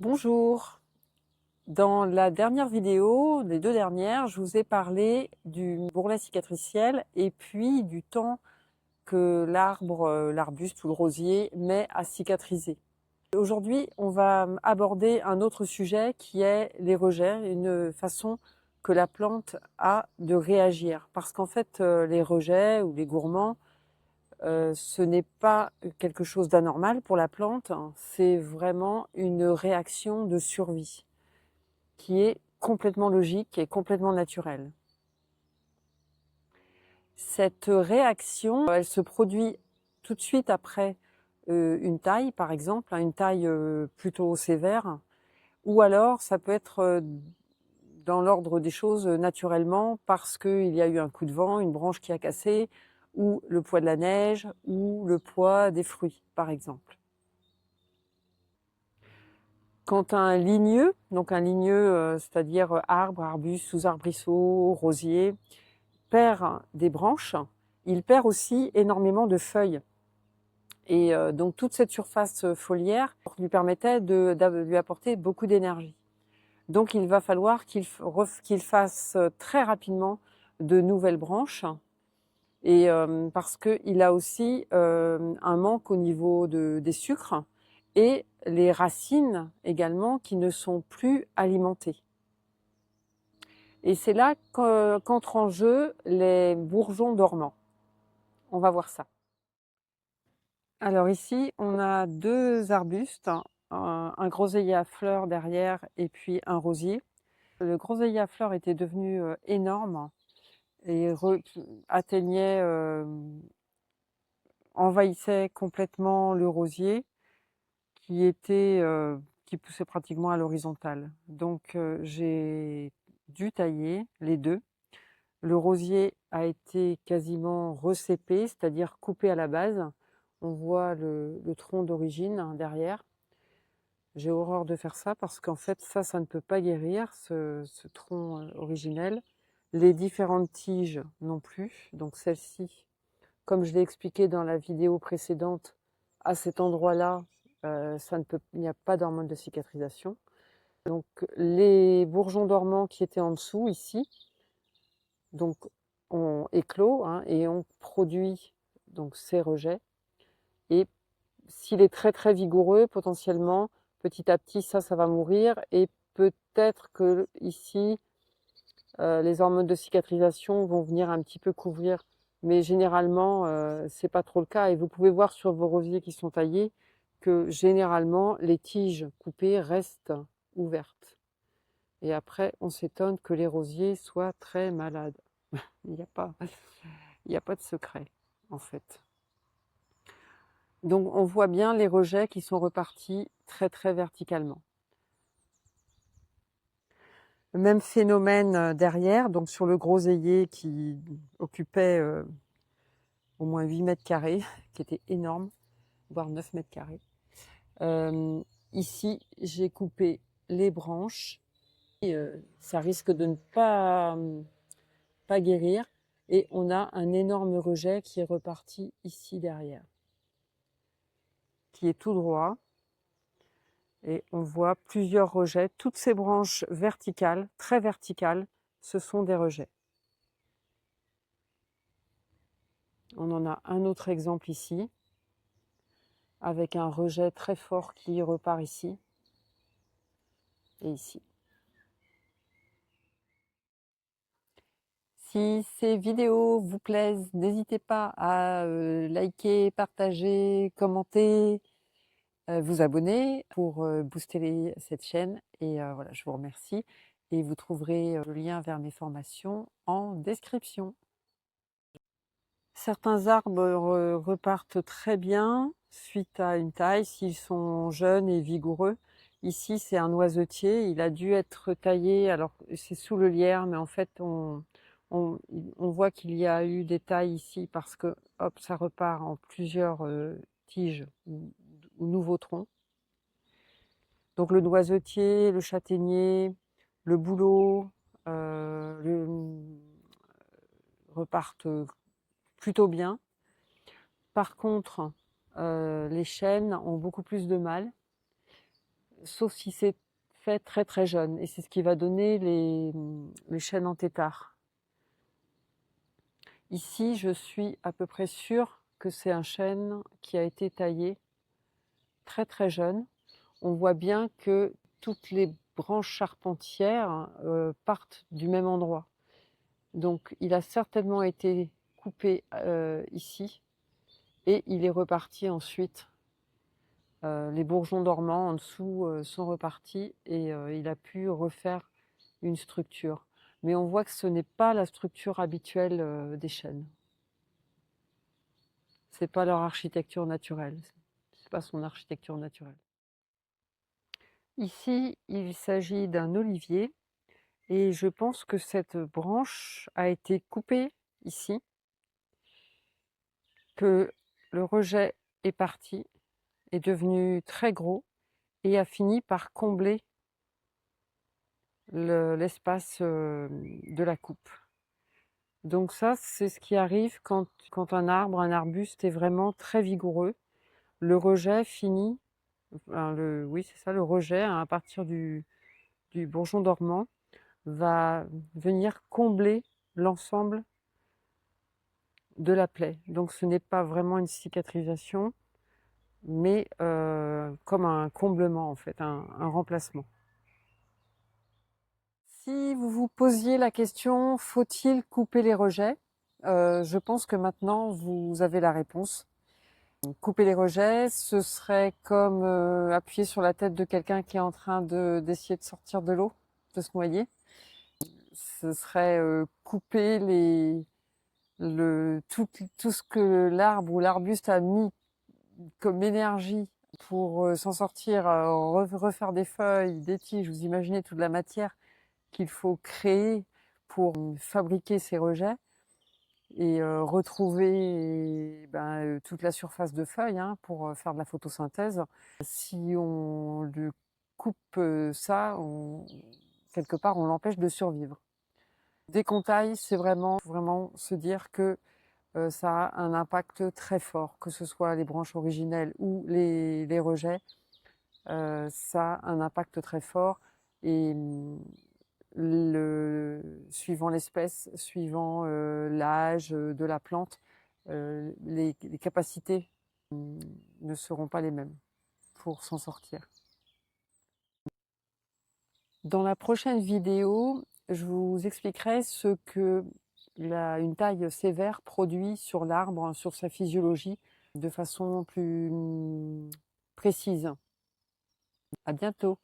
Bonjour. Dans la dernière vidéo, les deux dernières, je vous ai parlé du bourrelet cicatriciel et puis du temps que l'arbuste ou le rosier met à cicatriser. Aujourd'hui, on va aborder un autre sujet qui est les rejets, une façon que la plante a de réagir. Parce qu'en fait, les rejets ou les gourmands, ce n'est pas quelque chose d'anormal pour la plante, hein. C'est vraiment une réaction de survie qui est complètement logique et complètement naturelle. Cette réaction, elle se produit tout de suite après une taille, par exemple, une taille plutôt sévère, ou alors ça peut être dans l'ordre des choses naturellement parce qu'il y a eu un coup de vent, une branche qui a cassé, ou le poids de la neige, ou le poids des fruits, par exemple. Quand un ligneux, donc un ligneux, c'est-à-dire arbre, arbuste, sous-arbrisseau, rosier, perd des branches, il perd aussi énormément de feuilles. Et donc toute cette surface foliaire lui permettait de lui apporter beaucoup d'énergie. Donc il va falloir qu'il fasse très rapidement de nouvelles branches, et parce qu'il a aussi un manque au niveau des sucres et les racines également qui ne sont plus alimentées. Et c'est là qu'entrent en jeu les bourgeons dormants. On va voir ça. Alors ici, on a deux arbustes, un groseillier à fleurs derrière et puis un rosier. Le groseillier à fleurs était devenu énorme et atteignait, envahissait complètement le rosier qui poussait pratiquement à l'horizontale. Donc j'ai dû tailler les deux. Le rosier a été quasiment recépé, c'est-à-dire coupé à la base. On voit le tronc d'origine derrière. J'ai horreur de faire ça parce qu'en fait, ça ne peut pas guérir, ce tronc originel. Les différentes tiges non plus. Donc celle-ci, comme je l'ai expliqué dans la vidéo précédente, à cet endroit-là, il n'y a pas d'hormone de cicatrisation. Donc les bourgeons dormants qui étaient en dessous, ici, donc ont éclos et ont produit donc ces rejets. Et s'il est très très vigoureux, potentiellement, petit à petit, ça va mourir. Et peut-être que ici, les hormones de cicatrisation vont venir un petit peu couvrir. Mais généralement, c'est pas trop le cas. Et vous pouvez voir sur vos rosiers qui sont taillés que généralement, les tiges coupées restent ouvertes. Et après, on s'étonne que les rosiers soient très malades. Il n'y a pas, il n'y a pas de secret, en fait. Donc, on voit bien les rejets qui sont repartis très, très verticalement. Le même phénomène derrière, donc sur le groseillier qui occupait au moins 8 mètres carrés, qui était énorme, voire 9 mètres carrés. Ici, j'ai coupé les branches. Et, ça risque de ne pas guérir. Et on a un énorme rejet qui est reparti ici derrière, qui est tout droit. Et on voit plusieurs rejets. Toutes ces branches verticales, très verticales, ce sont des rejets. On en a un autre exemple ici, avec un rejet très fort qui repart ici et ici. Si ces vidéos vous plaisent, n'hésitez pas à liker, partager, commenter, vous abonner pour booster cette chaîne. Et voilà, je vous remercie. Et vous trouverez le lien vers mes formations en description. Certains arbres repartent très bien suite à une taille, s'ils sont jeunes et vigoureux. Ici, c'est un noisetier. Il a dû être taillé, alors c'est sous le lierre, mais en fait, on voit qu'il y a eu des tailles ici parce que, hop, ça repart en plusieurs tiges ou nouveaux troncs. Donc le noisetier, le châtaignier, le bouleau repartent plutôt bien. Par contre, les chênes ont beaucoup plus de mal. sauf si c'est fait très très jeune. Et c'est ce qui va donner les chênes en tétard. Ici, je suis à peu près sûre que c'est un chêne qui a été taillé très très jeune. On voit bien que toutes les branches charpentières partent du même endroit. Donc il a certainement été coupé ici et il est reparti ensuite. Les bourgeons dormants en dessous sont repartis et il a pu refaire une structure. Mais on voit que ce n'est pas la structure habituelle des chênes. C'est pas leur architecture naturelle. C'est pas son architecture naturelle. Ici, il s'agit d'un olivier et je pense que cette branche a été coupée ici, que le rejet est parti, est devenu très gros et a fini par combler l'espace de la coupe. Donc ça, c'est ce qui arrive quand un arbre, un arbuste est vraiment très vigoureux. Le rejet finit, oui c'est ça, le rejet à partir du bourgeon dormant va venir combler l'ensemble de la plaie. Donc ce n'est pas vraiment une cicatrisation, mais comme un comblement en fait, un remplacement. Si vous vous posiez la question, faut-il couper les rejets? Je pense que maintenant vous avez la réponse. Couper les rejets, ce serait comme appuyer sur la tête de quelqu'un qui est en train d'essayer de sortir de l'eau, de se noyer. Ce serait couper tout ce que l'arbre ou l'arbuste a mis comme énergie pour s'en sortir, refaire des feuilles, des tiges. Vous imaginez toute la matière qu'il faut créer pour fabriquer ces rejets et retrouver toute la surface de feuilles pour faire de la photosynthèse. Si on lui coupe ça, quelque part, on l'empêche de survivre. Dès qu'on taille, c'est vraiment se dire que ça a un impact très fort, que ce soit les branches originelles ou les rejets, ça a un impact très fort et suivant l'espèce, suivant l'âge de la plante, les capacités ne seront pas les mêmes pour s'en sortir. Dans la prochaine vidéo, je vous expliquerai ce que une taille sévère produit sur l'arbre, sur sa physiologie, de façon plus précise. À bientôt.